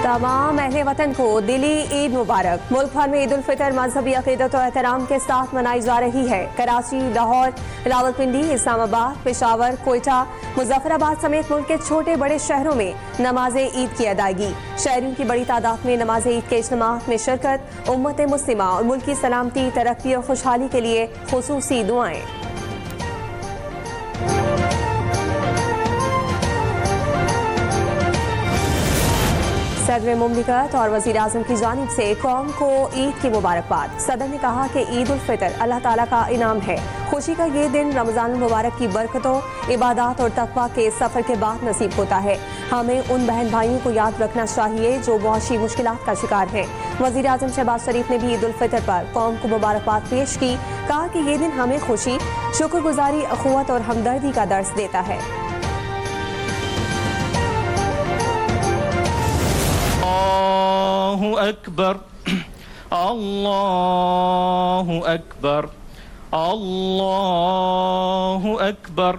तमाम अहले वतन को दिली ईद मुबारक। मुल्क भर में ईद उल फितर मजहबी अकीदत और एहतराम के साथ मनाई जा रही है। कराची, लाहौर, रावलपिंडी, इस्लामाबाद, पेशावर, कोयटा, मुजफ्फराबाद समेत मुल्क के छोटे बड़े शहरों में नमाज ईद की अदायगी। शहरियों की बड़ी तादाद में नमाज ईद के इज्तिमाअत में शिरकत। उम्मत मुस्लिमा और मुल्क की सलामती, तरक्की और खुशहाली के लिए खुसूसी दुआएं। सदर मुमलिकत और वज़ीर आज़म की जानिब से कौम को ईद की मुबारकबाद। सदर ने कहा कि ईद उल फितर अल्लाह ताला का इनाम है। खुशी का ये दिन रमज़ान मुबारक की बरकतों, इबादत और तक़वा के सफ़र के बाद नसीब होता है। हमें उन बहन भाइयों को याद रखना चाहिए जो मुआशी मुश्किलात का शिकार हैं। वज़ीर आज़म शहबाज शरीफ ने भी ईद उल फितर पर कौम को मुबारकबाद पेश की। कहा कि ये दिन हमें खुशी, शुक्रगुजारी, अखुवत और हमदर्दी का दर्स देता है। अल्लाहु अकबर, अल्लाहु अकबर, अल्लाहु अकबर।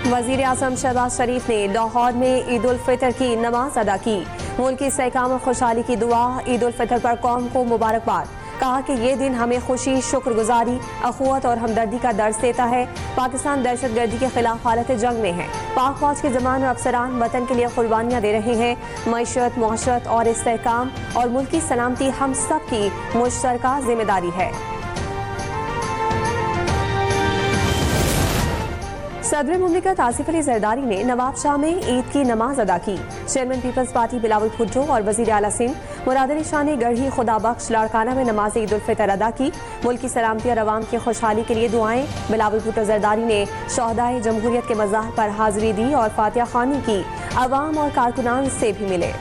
वज़ीर आज़म शहबाज शरीफ ने लाहौर में ईद उल फितर की नमाज अदा की। मुल्क की इस्तेहकाम और खुशहाली की दुआ। ईद उल फितर पर कौम को मुबारकबाद। कहा कि ये दिन हमें खुशी, शुक्रगुजारी, अखुवत और हमदर्दी का दर्स देता है। पाकिस्तान दहशतगर्दी के खिलाफ हालत जंग में है। पाक फौज के जवान और अफसरान वतन के लिए कुर्बानियाँ दे रहे हैं। मईशत, मुआशरत और इस्तेहकाम और मुल्क की सलामती हम सब की मुश्तरका जिम्मेदारी है। सदर मुमलिकत आसिफ अली जरदारी ने नवाबशाह में ईद की नमाज अदा की। चेयरमैन पीपल्स पार्टी बिलावल भुट्टो और वज़ीर आला सिंध मुराद अली शाह ने गढ़ी खुदा बख्श लाड़काना में नमाज ईद उल फितर अदा की। मुल्क की सलामती और अवाम की खुशहाली के लिए दुआएं। बिलावल भुट्टो जरदारी ने शोहदाए जमहूरियत के मज़ार पर हाजिरी दी और फातिहा ख़्वानी की। अवाम और कारकुनान से भी मिले।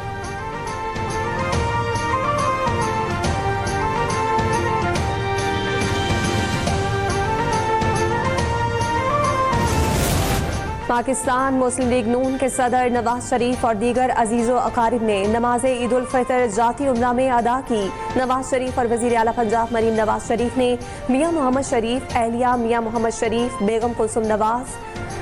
पाकिस्तान मुस्लिम लीग नून के सदर नवाज शरीफ और दीगर अजीज़ो अकारिब ने नमाज ईद उल फितर जाती उम्रा में अदा की। नवाज शरीफ और वज़ीर आला पंजाब मरीम नवाज शरीफ ने मियाँ मोहम्मद शरीफ, अहलिया मियाँ मोहम्मद शरीफ, बेगम कुलसुम नवाज,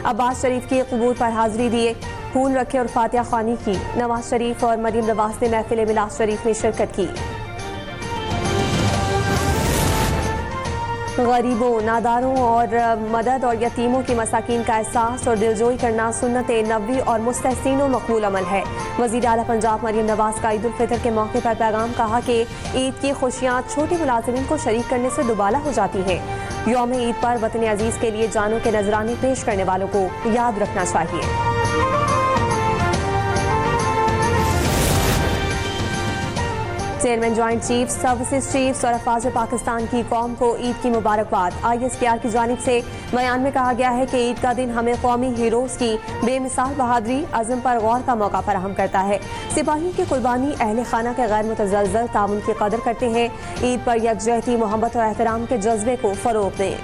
अब्बास शरीफ की कबूर पर हाजिरी दिए, फूल रखे और फातिहा ख़्वानी की। नवाज शरीफ और मरीम नवाज ने महफिल मिलाद शरीफ में शिरकत की। गरीबों, नादारों और मदद और यतीमों की मसाकीन का एहसास और दिलजोई करना सुन्नत नबवी और मुस्तहसीन व मकबूल अमल है। वज़ीर आला पंजाब मरीम नवाज का ईद उल फितर के मौके पर पैगाम। कहा कि ईद की खुशियाँ छोटे मुलाजिमीन को शरीक करने से दुबाला हो जाती हैं। यौम ईद पर वतन अजीज़ के लिए जानों के नजराने पेश करने वालों को याद रखना चाहिए। Chairman joint chief services chiefs और अफवाज पाकिस्तान की कौम को ईद की मुबारकबाद। ISPR की जानिब से बयान में कहा गया है कि ईद का दिन हमें कौमी हीरोज की बेमिसाल बहादुरी, अज़म पर गौर का मौका फराहम करता है। सिपाहियों की कुर्बानी, अहले खाना के गैर मुतज़लज़ल ताउन की कदर करते हैं। ईद पर यकजहती, मोहब्बत और एहतराम के जज्बे को फ़रोग़ दें।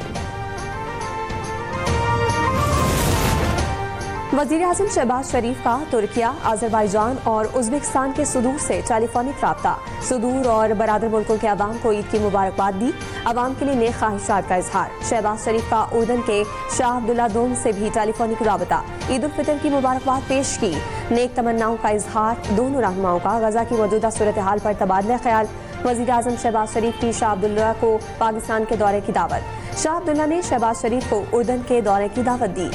वज़ीर आज़म शहबाज शरीफ का तुर्किया, अज़रबैजान और उज़्बेकिस्तान के सुदूर से टेलीफोनिक राब्ता। सुदूर और बरादर मुल्कों के अवाम को ईद की मुबारकबाद दी। अवाम के लिए नेक ख्वाहिशात का इजहार। शहबाज शरीफ का उर्दन के शाह अब्दुल्ला दोम से भी टेलीफोनिक राब्ता। ईद उल फितर की मुबारकबाद पेश की। नेक तमन्नाओं का इजहार। दोनों रहनुमाओं का गजा की मौजूदा सूरत हाल पर तबादला ख्याल। वज़ीर आज़म शहबाज शरीफ की शाह अब्दुल्ला को पाकिस्तान के दौरे की दावत। शाह अब्दुल्ला ने शहबाज शरीफ को उर्दन के दौरे की दावत दी।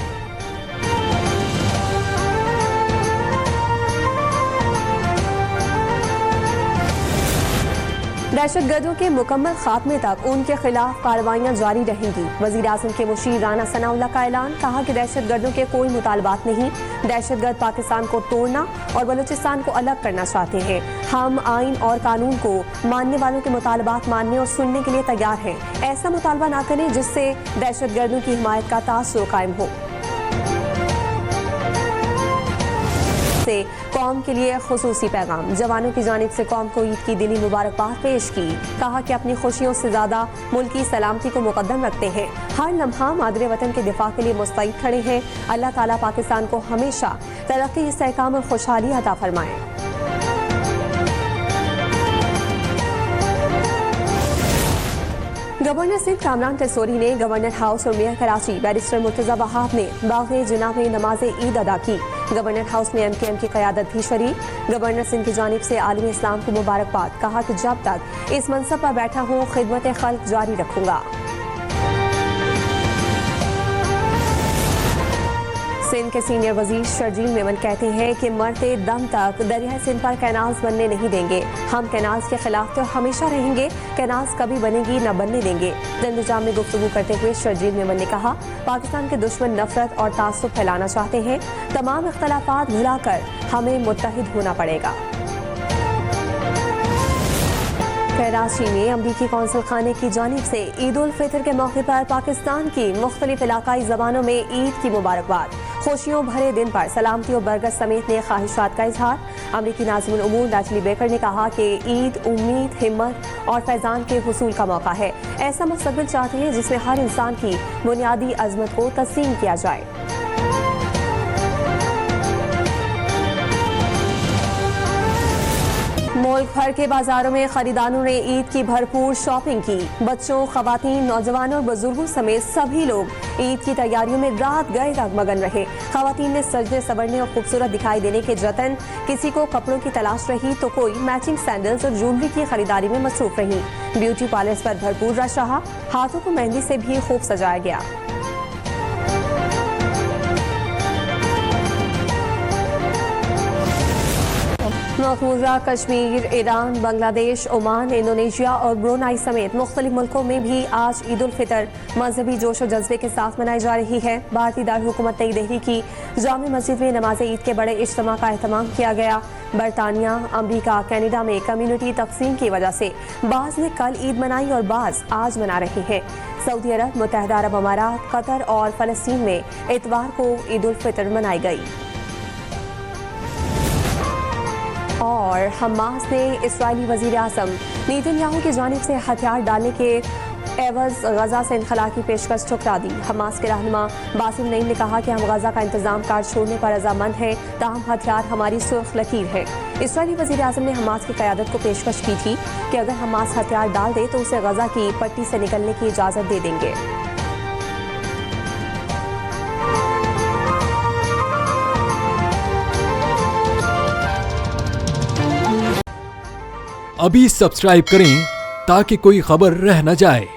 दहशतगर्दों के मुकम्मल खात्मे तक उनके खिलाफ कार्रवाइयाँ जारी रहेंगी। वज़ीर आज़म के मुशीर राना सनाउल्लाह का ऐलान। कहा कि दहशतगर्दों के कोई मुतालबात नहीं। दहशतगर्द पाकिस्तान को तोड़ना और बलूचिस्तान को अलग करना चाहते हैं। हम आइन और कानून को मानने वालों के मुतालबात मानने और सुनने के लिए तैयार हैं। ऐसा मुतालबा ना करें जिससे दहशतगर्दों की हिमायत का तासुर कायम हो। कौम के लिए खुसूसी पैगाम। जवानों की जानिब से कौम को ईद की दिली मुबारकबाद पेश की। कहा कि अपनी खुशियों से ज्यादा मुल्क की सलामती को मुकद्दम रखते हैं। हर लम्हा मादरे वतन के दिफा के लिए मुस्तैद खड़े हैं। अल्लाह ताला पाकिस्तान को हमेशा तरक्की, इस्तेहकाम और खुशहाली अता फरमाए। गवर्नर सिंध कामरान तसोरी ने गवर्नर हाउस और मेयर कराची बैरिस्टर मुर्तजा वहाब ने बाग़ जिना में नमाज ईद अदा की। गवर्नर हाउस में MKM की क़यादत भी शरीक। गवर्नर सिंध की जानिब से आलम इस्लाम को मुबारकबाद। कहा कि जब तक इस मनसब पर बैठा हूँ खिदमत खल्क जारी रखूंगा। सिंध के सीनियर वजीर शर्जील मेमन कहते हैं कि मरते दम तक दरिया सिंध पर कैनाल्स बनने नहीं देंगे। हम कैनाल्स के खिलाफ तो हमेशा रहेंगे। कैनाल्स कभी बनेगी न बनने देंगे। जंदुजाम में गुफ्तगू करते हुए शर्जील मेमन ने कहा, पाकिस्तान के दुश्मन नफरत और तासुब फैलाना चाहते हैं। तमाम इख्तलाफात भुलाकर हमें मुत्तहिद होना पड़ेगा। कराची में अमरीकी कौंसल खाने की जानिब से ईद उल फितर के मौके पर पाकिस्तान की मुख्तलिफ इलाकाई ज़बानों में ईद की मुबारकबाद। खुशियों भरे दिन पर सलामती और बरकत समेत नए ख्वाहिशात का इजहार। अमरीकी नाज़िमुल उमूर नैटली बेकर ने कहा कि ईद उम्मीद, हिम्मत और फैजान के हुसूल का मौका है। ऐसा मुस्तकबिल चाहते हैं जिसमें हर इंसान की बुनियादी अजमत को तस्लीम किया जाए। मुल्क भर के बाजारों में खरीदारों ने ईद की भरपूर शॉपिंग की। बच्चों, खवातीन, नौजवानों और बुजुर्गों समेत सभी लोग ईद की तैयारियों में रात गए तक मगन रहे। खवातीन ने सजने संवरने और खूबसूरत दिखाई देने के जतन, किसी को कपड़ों की तलाश रही तो कोई मैचिंग सैंडल्स और ज्वेलरी की खरीदारी में मसरूफ रही। ब्यूटी पार्लर्स पर भरपूर रश रहा। हाथों को मेहंदी से भी खूब सजाया गया। मकबूजा Kashmir, Iran, Bangladesh, Oman, Indonesia और ब्रुनाई समेत मुख्तलिफ मुल्कों में भी आज ईद उल फितर मजहबी जोश और जज्बे के साथ मनाई जा रही है। भारतीय दारकूमत नई दिल्ली की जामे मस्जिद में नमाज ईद के बड़े इज्तिमा का एहतमाम किया गया। बरतानिया, अमरीका, कनाडा में कम्युनिटी तकसीम की वजह से बाज़ ने कल ईद मनाई और बाज़ आज मना रहे हैं। सऊदी अरब, मुत्तहिदा अरब अमारात, कतर और फलस्तीन में इतवार को ईद उल फितर मनाई गई। और हमास ने इस्राईली वज़ीर आज़म नेतन्याहू की जानिब से हथियार डालने के एवज़ गजा से इनखला की पेशकश ठुकरा दी। हमास के रहनुमा बासिम नईम ने कहा कि हम गजा का इंतजाम कार छोड़ने पर रजामंद हैं, ताहम हथियार हमारी सुर्ख लकीर है। इस्राईली वज़ीर आज़म ने हमास की क़यादत को पेशकश की थी कि अगर हमास हथियार डाल दे तो उसे गजा की पट्टी से निकलने की इजाज़त दे देंगे। अभी सब्सक्राइब करें ताकि कोई खबर रह न जाए।